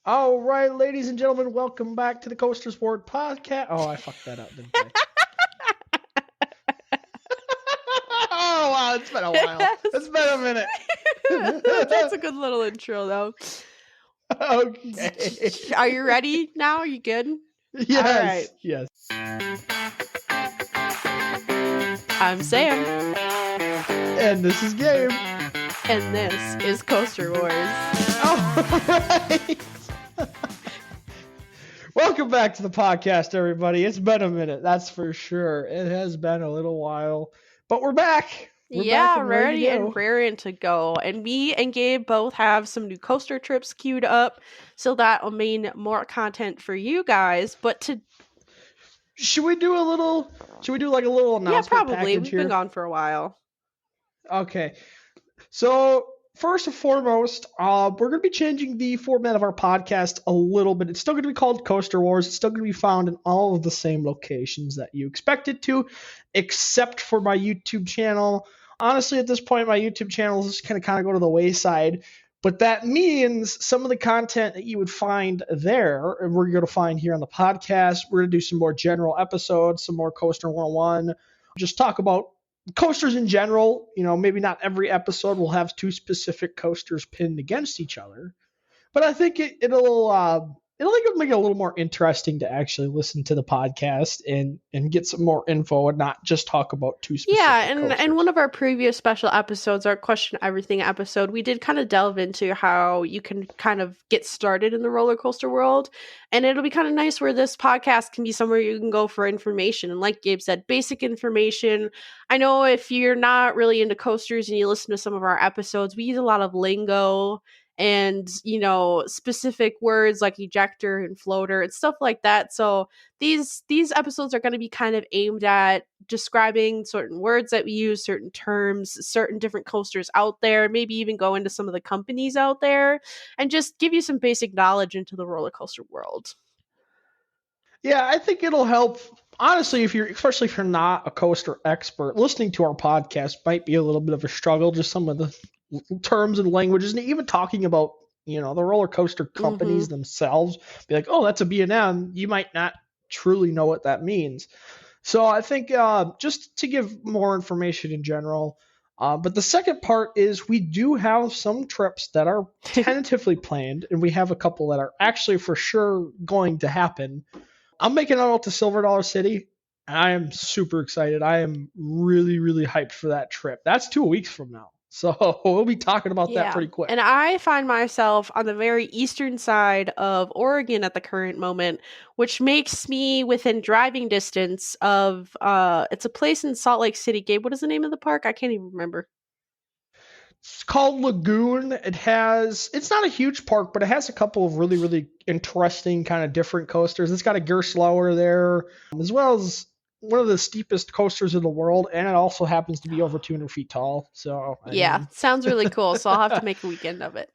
All right, ladies and gentlemen, welcome back to the Coaster Sport Podcast. Oh, I fucked that up, didn't I? Oh, wow, it's been a while. It's been a minute. That's a good little intro, though. Okay. Are you ready now? Are you good? Yes. All right. Yes. I'm Sam. And this is Gabe. And this is Coaster Wars. All right. Welcome back to the podcast, everybody. It's been a minute, that's for sure. It has been a little while, but we're back. We're back and ready and raring to go. And me and Gabe both have some new coaster trips queued up, so that will mean more content for you guys. But should we do like a little announcement? Yeah, probably. Package We've here? been gone for a while. Okay. So first and foremost, we're going to be changing the format of our podcast a little bit. It's still going to be called Coaster Wars. It's still going to be found in all of the same locations that you expect it to, except for my YouTube channel. Honestly, at this point, my YouTube channel is just going to kind of go to the wayside. But that means some of the content that you would find there, we're going to find here on the podcast. We're going to do some more general episodes, some more Coaster 101, just talk about coasters in general. You know, maybe not every episode will have two specific coasters pinned against each other, but I think it'll make it a little more interesting to actually listen to the podcast and get some more info and not just talk about two specific coasters. And one of our previous special episodes, our Question Everything episode, we did kind of delve into how you can kind of get started in the roller coaster world. And it'll be kind of nice where this podcast can be somewhere you can go for information. And like Gabe said, basic information. I know if you're not really into coasters and you listen to some of our episodes, we use a lot of lingo and, you know, specific words like ejector and floater and stuff like that. So these episodes are going to be kind of aimed at describing certain words that we use, certain terms, certain different coasters out there, maybe even go into some of the companies out there and just give you some basic knowledge into the roller coaster world. Yeah, I think it'll help. Honestly, especially if you're not a coaster expert, listening to our podcast might be a little bit of a struggle, just some of the terms and languages, and even talking about, you know, the roller coaster companies themselves. Be like, oh, that's a B&M. You might not truly know what that means. So I think just to give more information in general. But the second part is we do have some trips that are tentatively planned, and we have a couple that are actually for sure going to happen. I'm making it out to Silver Dollar City, and I am super excited. I am really, really hyped for that trip. That's 2 weeks from now. So we'll be talking about that pretty quick. And I find myself on the very eastern side of Oregon at the current moment, which makes me within driving distance of, it's a place in Salt Lake City. Gabe, what is the name of the park? I can't even remember. It's called Lagoon. It's not a huge park, but it has a couple of really, really interesting kind of different coasters. It's got a Gerstlauer there, as well as one of the steepest coasters in the world, and it also happens to be over 200 feet tall. So sounds really cool. So I'll have to make a weekend of it.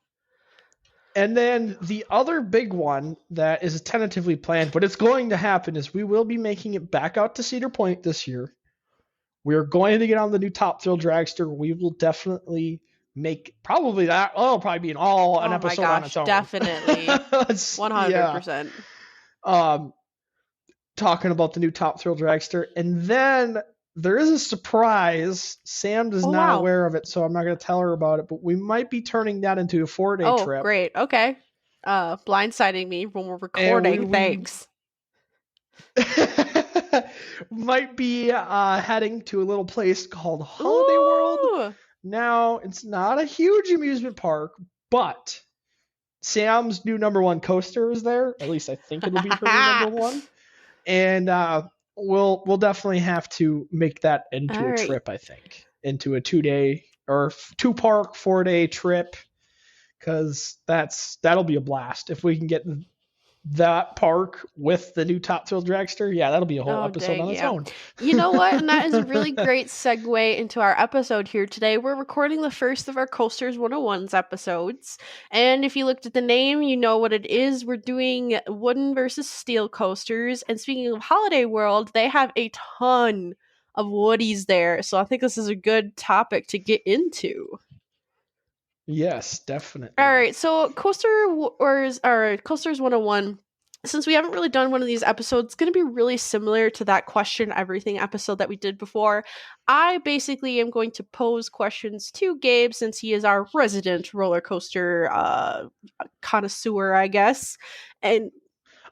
And then the other big one that is tentatively planned, but it's going to happen, is we will be making it back out to Cedar Point this year. We're going to get on the new Top Thrill Dragster. We will definitely make probably that. Oh, it'll probably be an episode on its own. Definitely. 100%. Talking about the new Top Thrill Dragster. And then there is a surprise. Sam is not aware of it, so I'm not going to tell her about it, but we might be turning that into a 4-day trip. Oh, great. Okay. Blindsiding me when we're recording. Thanks. Might be heading to a little place called Holiday World. Now, it's not a huge amusement park, but Sam's new number one coaster is there. At least I think it'll be her new number one. And we'll definitely have to make that into a trip, I think. Into a 2-day or 2-park 4-day trip. Because that'll be a blast. If we can get that park with the new Top Thrill Dragster, that'll be a whole episode on its own. You know what? And that is a really great segue into our episode here today. We're recording the first of our Coasters 101's episodes. And if you looked at the name, you know what it is. We're doing wooden versus steel coasters. And speaking of Holiday World, they have a ton of woodies there. So I think this is a good topic to get into. Yes, definitely. All right, so Coasters 101. Since we haven't really done one of these episodes, it's going to be really similar to that question everything episode that we did before. I basically am going to pose questions to Gabe since he is our resident roller coaster connoisseur, I guess. And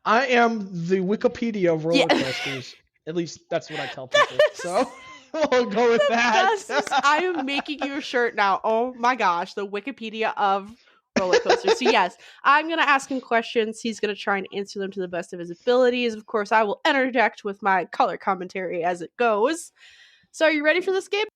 I am the Wikipedia of roller yeah. coasters. At least that's what I tell people. So we'll go with that. Best is I am making you a shirt now. Oh my gosh, the Wikipedia of roller coasters. So yes, I'm gonna ask him questions. He's gonna try and answer them to the best of his abilities. Of course, I will interject with my color commentary as it goes. So are you ready for this, Gabe?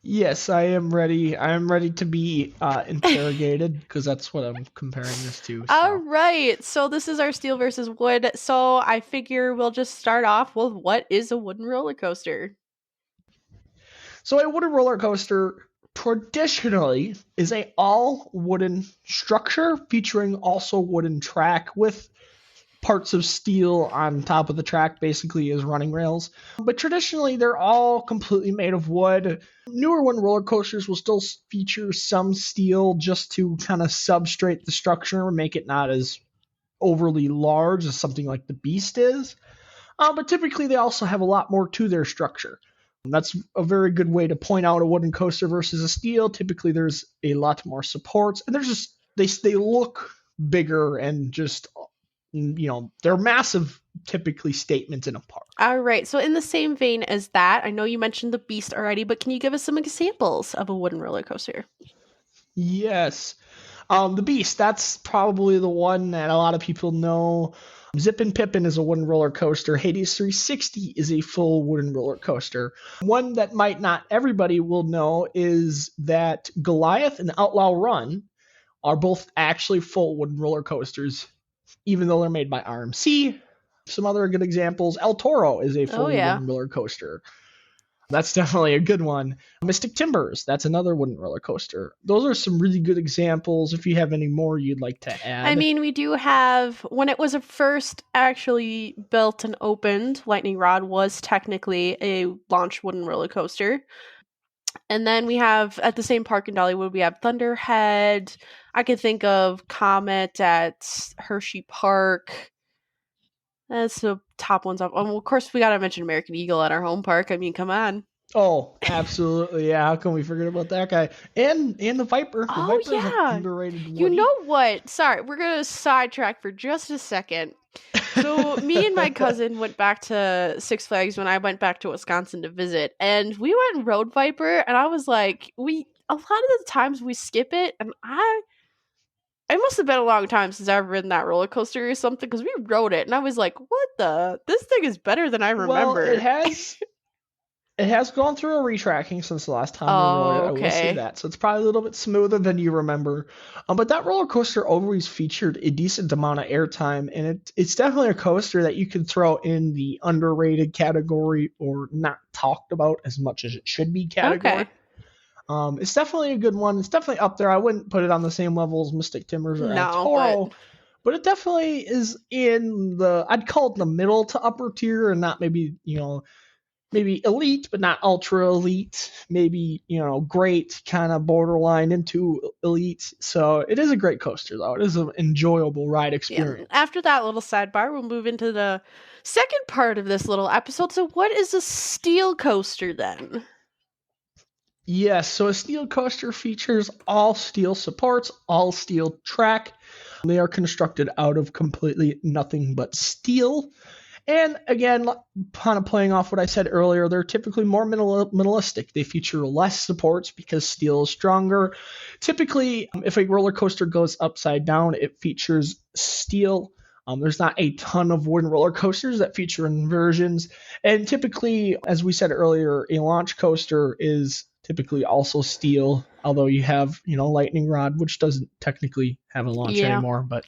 Yes, I am ready. I am ready to be interrogated because that's what I'm comparing this to. So. All right. So this is our steel versus wood. So I figure we'll just start off with what is a wooden roller coaster? So a wooden roller coaster traditionally is a all wooden structure featuring also wooden track with parts of steel on top of the track basically as running rails. But traditionally they're all completely made of wood. Newer wooden roller coasters will still feature some steel just to kind of substrate the structure and make it not as overly large as something like the Beast is. But typically they also have a lot more to their structure. That's a very good way to point out a wooden coaster versus a steel. Typically, there's a lot more supports, and there's just they look bigger and just they're massive. Typically, statements in a park. All right. So in the same vein as that, I know you mentioned the Beast already, but can you give us some examples of a wooden roller coaster? Yes, the Beast. That's probably the one that a lot of people know. Zippin' Pippin is a wooden roller coaster. Hades 360 is a full wooden roller coaster. One that might not everybody will know is that Goliath and Outlaw Run are both actually full wooden roller coasters, even though they're made by RMC. Some other good examples. El Toro is a fully wooden roller coaster. That's definitely a good one. Mystic Timbers, that's another wooden roller coaster. Those are some really good examples. If you have any more you'd like to add. I mean, we do have, when it was first actually built and opened, Lightning Rod was technically a launch wooden roller coaster. And then we have, at the same park in Dollywood, we have Thunderhead. I could think of Comet at Hershey Park. That's the top ones up. Of course, we got to mention American Eagle at our home park. I mean, come on. Oh, absolutely. Yeah, how can we forget about that guy? And the Viper. The Viper is an underrated woody. You know what? Sorry, we're going to sidetrack for just a second. So me and my cousin went back to Six Flags when I went back to Wisconsin to visit, and we went and rode Viper, and I was like, a lot of the times we skip it, and it must have been a long time since I've ridden that roller coaster or something, because we rode it, and I was like, this thing is better than I remember. Well, it has gone through a retracking since the last time we rode it. I will say that. So it's probably a little bit smoother than you remember. But that roller coaster always featured a decent amount of airtime, and it's definitely a coaster that you can throw in the underrated category or not talked about as much as it should be category. Okay. It's definitely a good one. It's definitely up there. I wouldn't put it on the same level as Mystic Timbers or El Toro. But it definitely is in I'd call it the middle to upper tier and not maybe, maybe elite, but not ultra elite, maybe, great kind of borderline into elite. So it is a great coaster, though. It is an enjoyable ride experience. Yeah. After that little sidebar, we'll move into the second part of this little episode. So what is a steel coaster then? Yes, so a steel coaster features all steel supports, all steel track. They are constructed out of completely nothing but steel. And again, kind of playing off what I said earlier, they're typically more minimalistic. They feature less supports because steel is stronger. Typically, if a roller coaster goes upside down, it features steel. There's not a ton of wooden roller coasters that feature inversions. And typically, as we said earlier, a launch coaster is typically also steel, although you have, Lightning Rod, which doesn't technically have a launch anymore, but...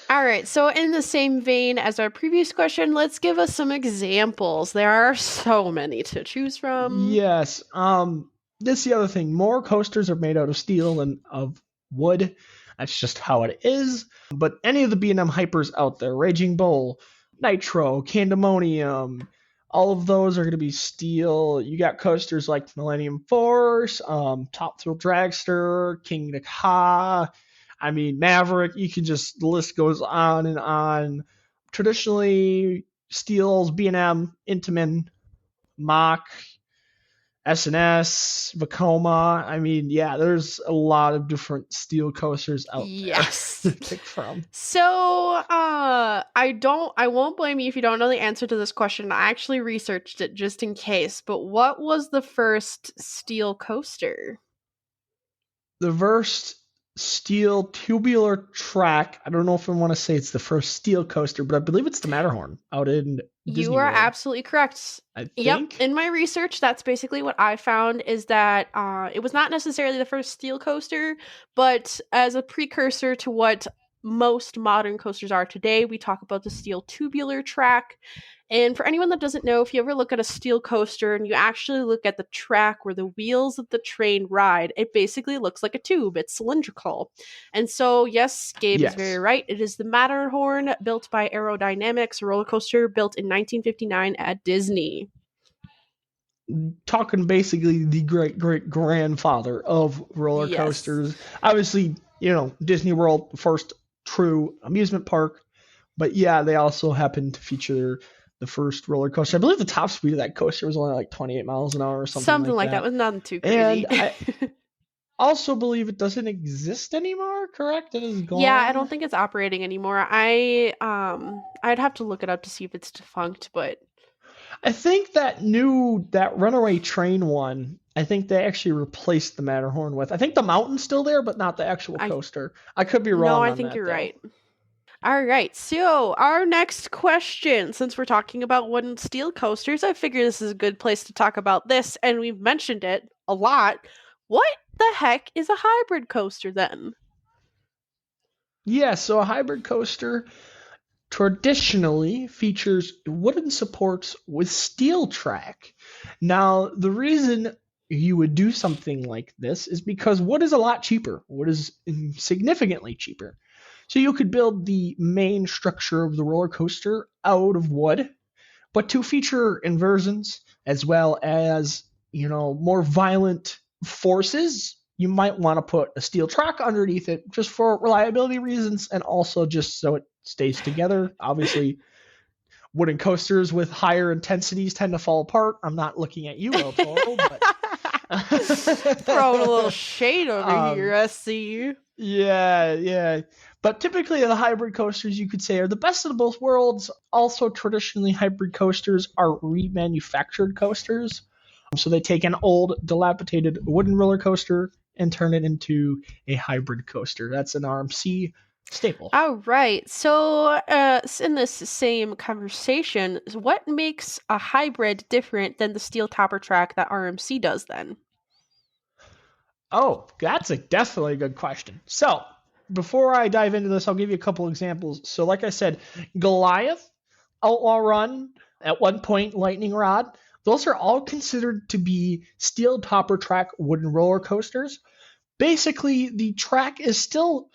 All right, so in the same vein as our previous question, let's give us some examples. There are so many to choose from. Yes, that's the other thing. More coasters are made out of steel than of wood. That's just how it is. But any of the B&M hypers out there, Raging Bull, Nitro, Candemonium, all of those are going to be steel. You got coasters like Millennium Force, Top Thrill Dragster, King Ka. I mean, Maverick. You can just, the list goes on and on. Traditionally, steels, B&M, Intamin, Mach, SNS, Vekoma. I mean, yeah, there's a lot of different steel coasters out there to pick from. So, I won't blame you if you don't know the answer to this question. I actually researched it just in case. But what was the first steel coaster? The first steel tubular track. I don't know if I want to say it's the first steel coaster, but I believe it's the Matterhorn out in Disney You are World. absolutely correct. I think. Yep. In my research, that's basically what I found, is that it was not necessarily the first steel coaster, but as a precursor to what most modern coasters are today, we talk about the steel tubular track. And for anyone that doesn't know, if you ever look at a steel coaster and you actually look at the track where the wheels of the train ride, it basically looks like a tube. It's cylindrical. And so, yes, Gabe is very right. It is the Matterhorn, built by Aerodynamics, a roller coaster built in 1959 at Disney. Talking basically the great-great-grandfather of roller coasters. Obviously, Disney World, the first true amusement park. But yeah, they also happen to feature the first roller coaster. I believe the top speed of that coaster was only like 28 miles an hour or something like that. That was nothing too crazy. And I also believe it doesn't exist anymore, correct? It is gone. Yeah, I don't think it's operating anymore. I'd have to look it up to see if it's defunct, but I think that runaway train one, I think they actually replaced the Matterhorn with. I think the mountain's still there, but not the actual coaster. I could be wrong. No, I think you're right. All right, so our next question, since we're talking about wooden steel coasters, I figure this is a good place to talk about this, and we've mentioned it a lot. What the heck is a hybrid coaster then? Yeah, so a hybrid coaster traditionally features wooden supports with steel track. Now, the reason you would do something like this is because wood is a lot cheaper. Wood is significantly cheaper. So you could build the main structure of the roller coaster out of wood, but to feature inversions as well as, more violent forces, you might want to put a steel track underneath it just for reliability reasons and also just so it stays together. Obviously, wooden coasters with higher intensities tend to fall apart. I'm not looking at you, El Toro, but throwing a little shade over here, SC. Yeah. But typically the hybrid coasters, you could say, are the best of both worlds. Also, traditionally, hybrid coasters are remanufactured coasters. So they take an old, dilapidated wooden roller coaster and turn it into a hybrid coaster. That's an RMC staple. All right. So in this same conversation, what makes a hybrid different than the steel topper track that RMC does then? Oh, that's definitely a good question. So before I dive into this, I'll give you a couple examples. So like I said, Goliath, Outlaw Run, at one point Lightning Rod, those are all considered to be steel topper track wooden roller coasters. Basically, the track is still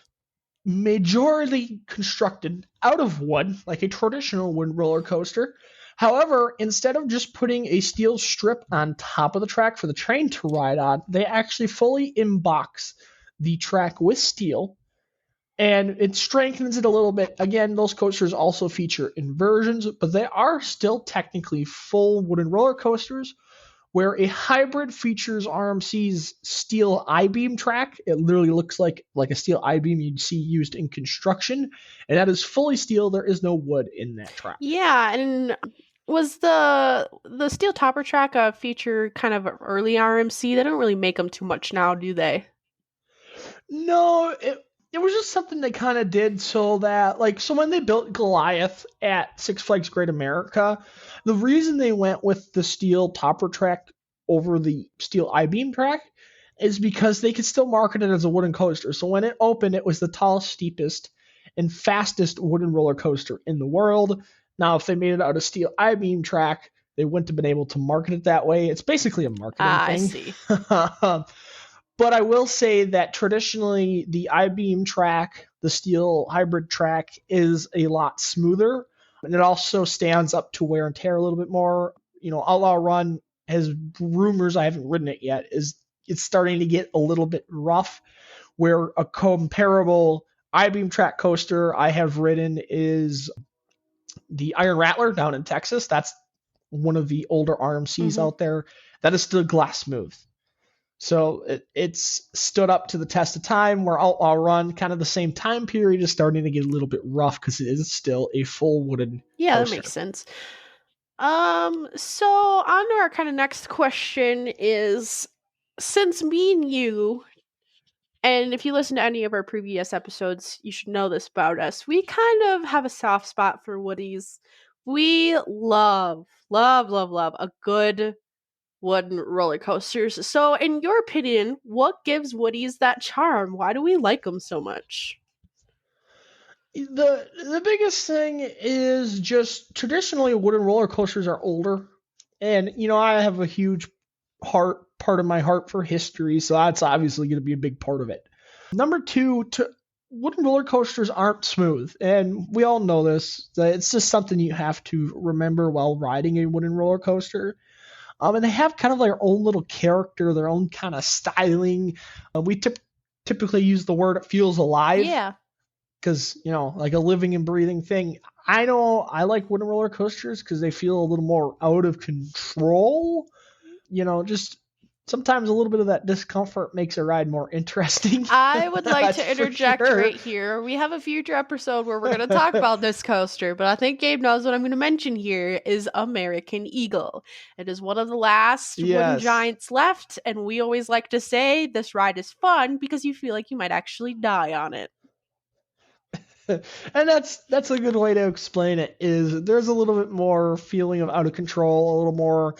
majority constructed out of wood, like a traditional wooden roller coaster. However, instead of just putting a steel strip on top of the track for the train to ride on, they actually fully inbox the track with steel, and it strengthens it a little bit. Again, those coasters also feature inversions, but they are still technically full wooden roller coasters, where a hybrid features RMC's steel I-beam track. It literally looks like a steel I-beam you'd see used in construction, and that is fully steel. There is no wood in that track. Yeah, and was the steel topper track a feature kind of early RMC? They don't really make them too much now, do they? No, it was just something they kind of did so that, so when they built Goliath at Six Flags Great America, the reason they went with the steel topper track over the steel I-beam track is because they could still market it as a wooden coaster. So when it opened, it was the tallest, steepest, and fastest wooden roller coaster in the world. Now, if they made it out of steel I-beam track, they wouldn't have been able to market it that way. It's basically a marketing thing. I see. But I will say that traditionally the I-beam track, the steel hybrid track, is a lot smoother, and it also stands up to wear and tear a little bit more. Outlaw Run has rumors, I haven't ridden it yet, is it's starting to get a little bit rough, where a comparable I-beam track coaster I have ridden is the Iron Rattler down in Texas. That's one of the older RMCs out there. That is still glass smooth. So it's stood up to the test of time, where Outlaw Run, kind of the same time period, is starting to get a little bit rough because it is still a full wooden Yeah, coaster. that makes sense. So on to our kind of next question is, since me and you, and if you listen to any of our previous episodes, you should know this about us, we kind of have a soft spot for woodies. We love a good wooden roller coasters. So in your opinion, what gives woodies that charm? Why do we like them so much? The biggest thing is just traditionally wooden roller coasters are older, and I have a huge part of my heart for history, so that's obviously going to be a big part of it. Number two, wooden roller coasters aren't smooth, and we all know this. It's just something you have to remember while riding a wooden roller coaster. And they have kind of their own little character, their own kind of styling. We typically use the word "it feels alive." Yeah. Because, like a living and breathing thing. I know I like wooden roller coasters because they feel a little more out of control. Just sometimes a little bit of that discomfort makes a ride more interesting. I would like to interject sure. right here. We have a future episode where we're going to talk about this coaster, but I think Gabe knows what I'm going to mention here is American Eagle. It is one of the last wooden giants left, and we always like to say this ride is fun because you feel like you might actually die on it. And that's a good way to explain it. Is there's a little bit more feeling of out of control, a little more,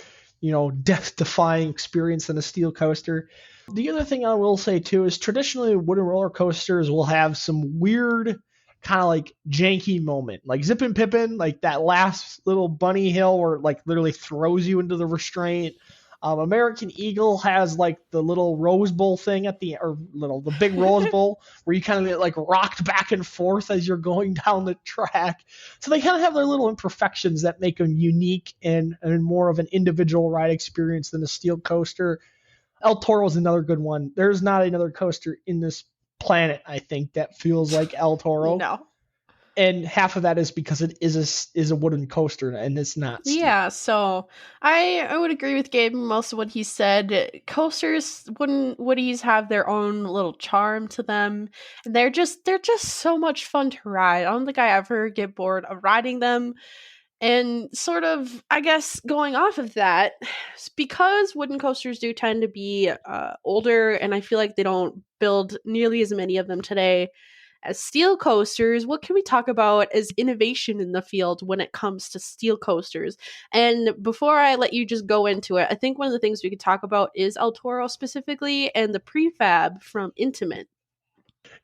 death-defying experience than a steel coaster. The other thing I will say too is traditionally wooden roller coasters will have some weird kind of like janky moment, like Zippin' Pippin, like that last little bunny hill where it like literally throws you into the restraint. American Eagle has like the little Rose Bowl thing the big Rose Bowl where you kind of get like rocked back and forth as you're going down the track. So they kind of have their little imperfections that make them unique and more of an individual ride experience than a steel coaster. El Toro is another good one. There's not another coaster in this planet, I think, that feels like El Toro. No. And half of that is because it is a wooden coaster and it's not steel. Yeah, so I would agree with Gabe most of what he said. Coasters, woodies have their own little charm to them. And they're just so much fun to ride. I don't think I ever get bored of riding them. And sort of, I guess, going off of that, because wooden coasters do tend to be older, and I feel like they don't build nearly as many of them today as steel coasters, what can we talk about as innovation in the field when it comes to steel coasters? And before I let you just go into it, I think one of the things we could talk about is El Toro specifically and the prefab from Intimate.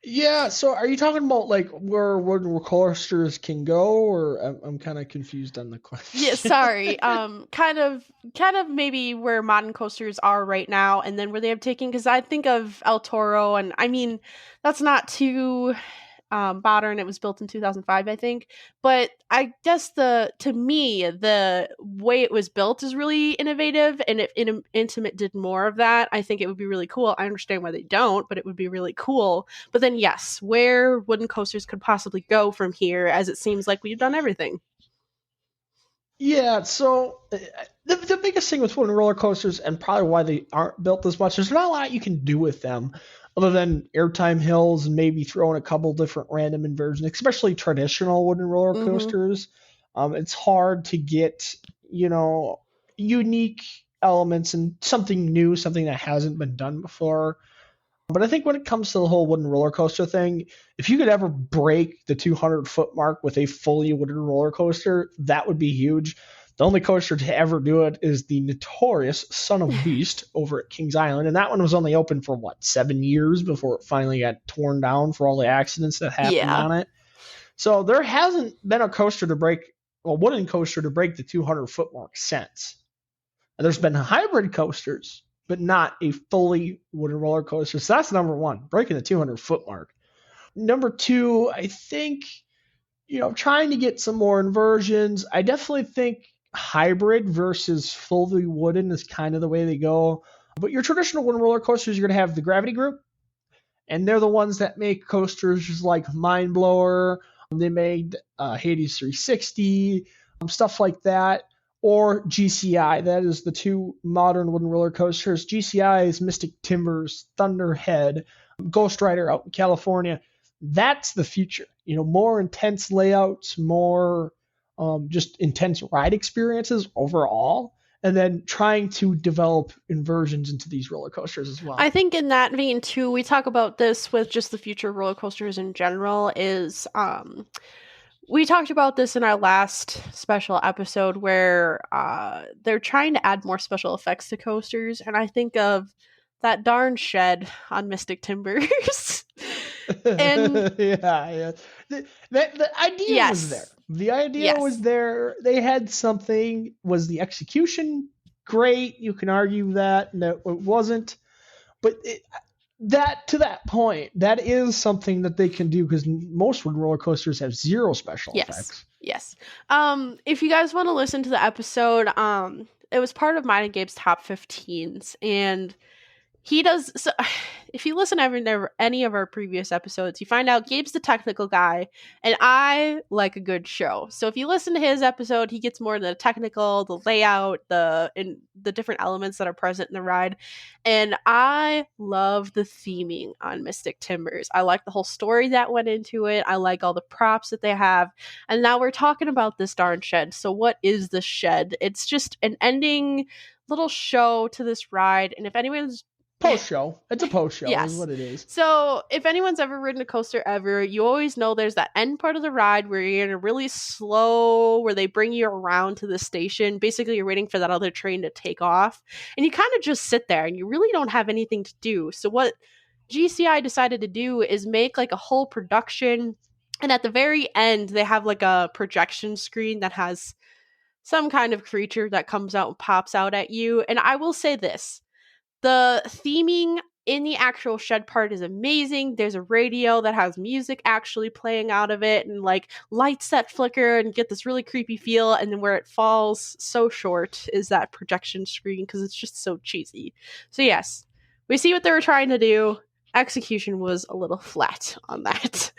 Yeah, so are you talking about like where wooden coasters can go, or I'm kind of confused on the question? Yeah, sorry. Kind of maybe where modern coasters are right now, and then where they have taken, because I think of El Toro, and I mean that's not too modern. It was built in 2005, I think. But I guess to me, the way it was built is really innovative. And if Intimate did more of that, I think it would be really cool. I understand why they don't, but it would be really cool. But then, yes, where wooden coasters could possibly go from here, as it seems like we've done everything. Yeah, so the biggest thing with wooden roller coasters, and probably why they aren't built as much, there's not a lot you can do with them other than airtime hills and maybe throw in a couple different random inversions, especially traditional wooden roller coasters. It's hard to get, unique elements and something new, something that hasn't been done before. But I think when it comes to the whole wooden roller coaster thing, if you could ever break the 200-foot mark with a fully wooden roller coaster, that would be huge. The only coaster to ever do it is the notorious Son of Beast over at Kings Island. And that one was only open for, 7 years before it finally got torn down for all the accidents that happened on it. So there hasn't been a wooden coaster to break the 200-foot mark since. And there's been hybrid coasters, but not a fully wooden roller coaster. So that's number one, breaking the 200-foot mark. Number two, I think, trying to get some more inversions. I definitely think hybrid versus fully wooden is kind of the way they go. But your traditional wooden roller coasters, you're going to have the Gravity Group, and they're the ones that make coasters just like Mind Blower. They made Hades 360, stuff like that, or GCI. That is the two modern wooden roller coasters. GCI is Mystic Timbers, Thunderhead, Ghost Rider out in California. That's the future. More intense layouts, more just intense ride experiences overall, and then trying to develop inversions into these roller coasters as well. I think in that vein too, we talk about this with just the future of roller coasters in general is we talked about this in our last special episode where they're trying to add more special effects to coasters, and I think of that darn shed on Mystic Timbers. And yeah. The idea was there. The idea was there. They had something. Was the execution great? You can argue that. No, it wasn't. But to that point, that is something that they can do because most wooden roller coasters have zero special effects. Yes. If you guys want to listen to the episode, it was part of mine and Gabe's top 15s, and he does. So, if you listen to any of our previous episodes, you find out Gabe's the technical guy, and I like a good show. So if you listen to his episode, he gets more into the technical, the layout, the different elements that are present in the ride. And I love the theming on Mystic Timbers. I like the whole story that went into it. I like all the props that they have. And now we're talking about this darn shed. So what is the shed? It's just an ending little show to this ride. And if anyone's post-show. It's a post-show yes. is what it is. So if anyone's ever ridden a coaster ever, you always know there's that end part of the ride where you're in a really slow, where they bring you around to the station. Basically, you're waiting for that other train to take off. And you kind of just sit there and you really don't have anything to do. So what GCI decided to do is make like a whole production. And at the very end, they have like a projection screen that has some kind of creature that comes out and pops out at you. And I will say this. The theming in the actual shed part is amazing. There's a radio that has music actually playing out of it and like lights that flicker and get this really creepy feel. And then where it falls so short is that projection screen because it's just so cheesy. So yes, we see what they were trying to do. Execution was a little flat on that.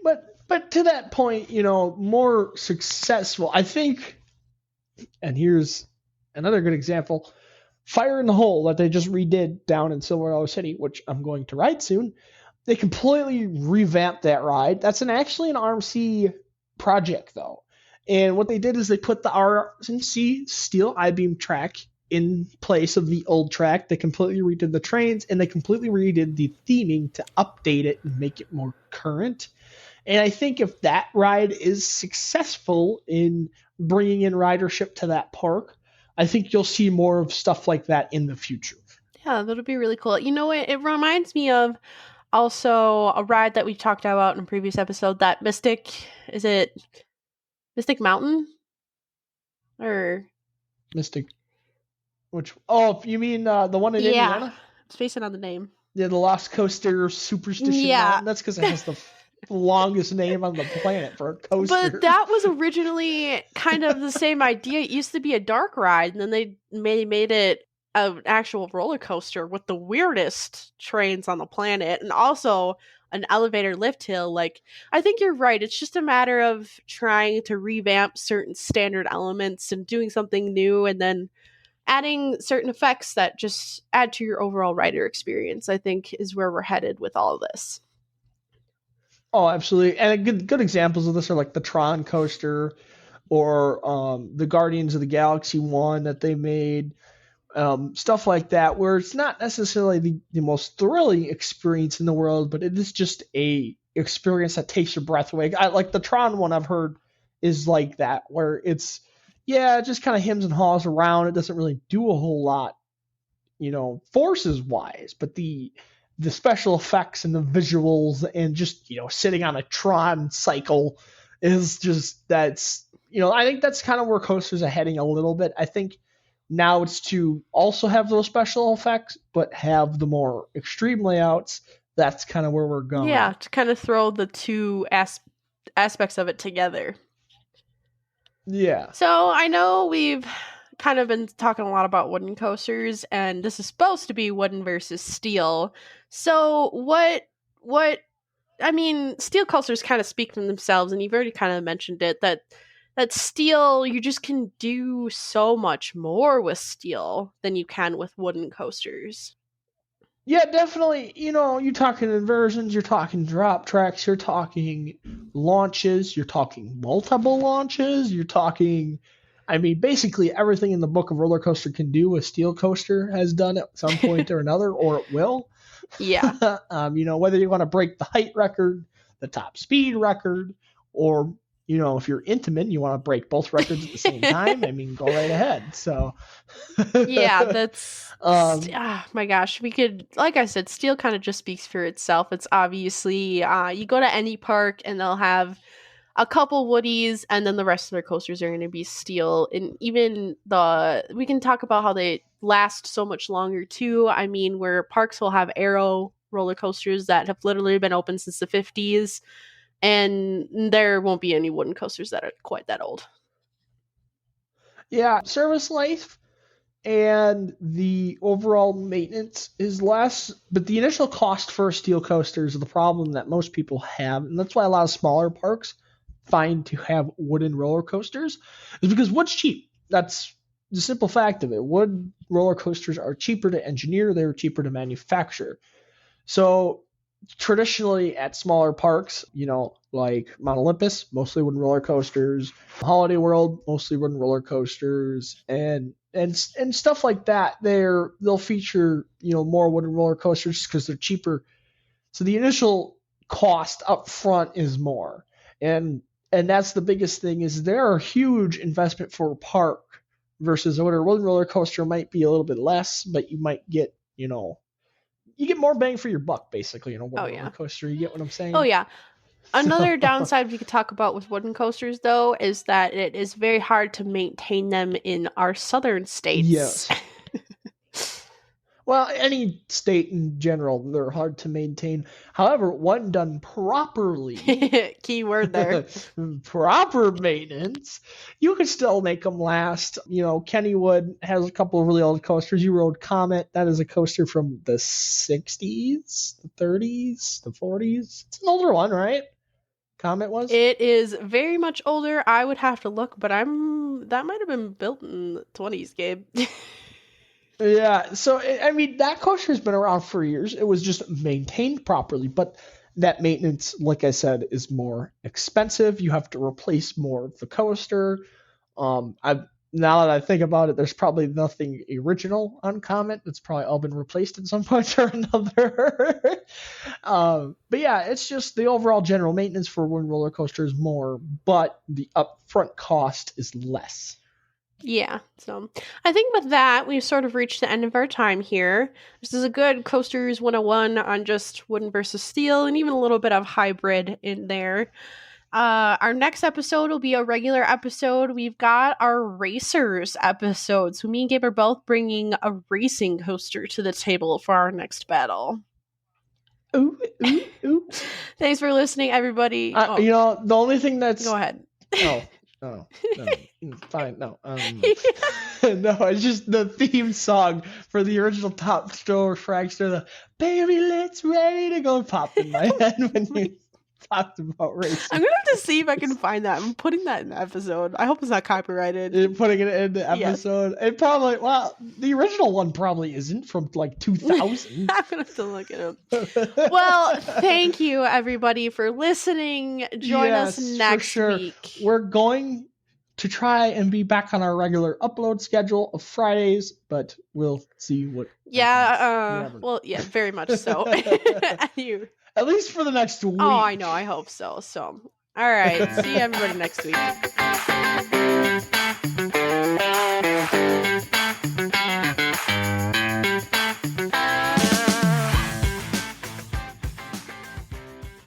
But to that point, more successful, I think, and here's another good example. Fire in the Hole that they just redid down in Silverado City, which I'm going to ride soon. They completely revamped that ride. That's actually an RMC project, though. And what they did is they put the RMC steel I-beam track in place of the old track. They completely redid the trains, and they completely redid the theming to update it and make it more current. And I think if that ride is successful in bringing in ridership to that park, I think you'll see more of stuff like that in the future. Yeah, that'll be really cool. You know what? It reminds me of also a ride that we talked about in a previous episode, that Mystic Mountain? Or Mystic. You mean the one in Indiana? It's based on the name. Yeah, the Lost Coaster Superstition Mountain. That's because it has the longest name on the planet for a coaster. But that was originally kind of the same idea. It used to be a dark ride, and then they made it an actual roller coaster with the weirdest trains on the planet, and also an elevator lift hill. Like, I think you're right. It's just a matter of trying to revamp certain standard elements and doing something new, and then adding certain effects that just add to your overall rider experience, I think, is where we're headed with all of this. Oh, absolutely. And good examples of this are like the Tron coaster or the Guardians of the Galaxy one that they made. Stuff like that, where it's not necessarily the most thrilling experience in the world, but it is just a experience that takes your breath away. Like the Tron one I've heard is like that, where it's, it just kind of hems and haws around. It doesn't really do a whole lot, forces wise, but the special effects and the visuals and just, sitting on a Tron cycle is just, I think that's kind of where coasters are heading a little bit. I think Now it's to also have those special effects, but have the more extreme layouts. That's kind of where we're going. Yeah, to kind of throw the two aspects of it together. Yeah. So I know we've kind of been talking a lot about wooden coasters, and this is supposed to be wooden versus steel. So what I mean, steel coasters kind of speak for themselves, and you've already kind of mentioned it, that steel, you just can do so much more with steel than you can with wooden coasters. Yeah, definitely. You're talking inversions, you're talking drop tracks, you're talking launches, you're talking multiple launches, you're talking, basically everything in the book of roller coaster can do, a steel coaster has done at some point or another, or it will. Yeah. Whether you want to break the height record, the top speed record, or if you're Intamin, you want to break both records at the same time, go right ahead. So yeah, that's my gosh, we could, like I said, steel kind of just speaks for itself. It's obviously you go to any park and they'll have a couple woodies, and then the rest of their coasters are going to be steel. And even we can talk about how they last so much longer too. Where parks will have aero roller coasters that have literally been open since the 50s, and there won't be any wooden coasters that are quite that old. Yeah, service life and the overall maintenance is less, but the initial cost for a steel coaster is the problem that most people have, and that's why a lot of smaller parks find to have wooden roller coasters, is because wood's cheap. That's the simple fact of it. Wood roller coasters are cheaper to engineer, they're cheaper to manufacture. So traditionally at smaller parks, like Mount Olympus, mostly wooden roller coasters, Holiday World, mostly wooden roller coasters, and stuff like that. They'll feature more wooden roller coasters because they're cheaper. So the initial cost up front is more, and that's the biggest thing, is there a huge investment for a park versus a wooden roller coaster might be a little bit less, but you might get you get more bang for your buck, basically, in a wooden roller coaster. You get what I'm saying? Oh, yeah. Another downside we could talk about with wooden coasters, though, is that it is very hard to maintain them in our southern states. Yes. Well, any state in general, they're hard to maintain. However, when done properly, key word there, proper maintenance, you can still make them last. Kennywood has a couple of really old coasters. You rode Comet. That is a coaster from the 60s, the 30s, the 40s. It's an older one, right? Comet was? It is very much older. I would have to look, but that might have been built in the 20s, Gabe. Yeah, so that coaster has been around for years. It was just maintained properly, but that maintenance, like I said, is more expensive. You have to replace more of the coaster. Now that I think about it, there's probably nothing original on Comet. It's probably all been replaced at some point or another. But yeah, it's just the overall general maintenance for one roller coaster is more, but the upfront cost is less. Yeah, so I think with that, we've sort of reached the end of our time here. This is a good Coasters 101 on just wooden versus steel, and even a little bit of hybrid in there. Our next episode will be a regular episode. We've got our racers episode. So me and Gabe are both bringing a racing coaster to the table for our next battle. Ooh, ooh, ooh. Thanks for listening, everybody. The only thing that's... Go ahead. No, fine, no. No, it's just the theme song for the original Top Store Fragster, the "Baby, let's ready to go" popped in my head when you talked about racing. I'm gonna have to see if I can find that. I'm putting that in the episode. I hope it's not copyrighted. Putting it in the episode. Yes. It probably, the original one probably isn't, from like 2000. I'm gonna have to look it up. Well, thank you everybody for listening. Join us next week. We're going to try and be back on our regular upload schedule of Fridays, but we'll see what. Well, yeah, very much so. At least for the next week. Oh, I know. I hope so. So, all right. See everybody next week.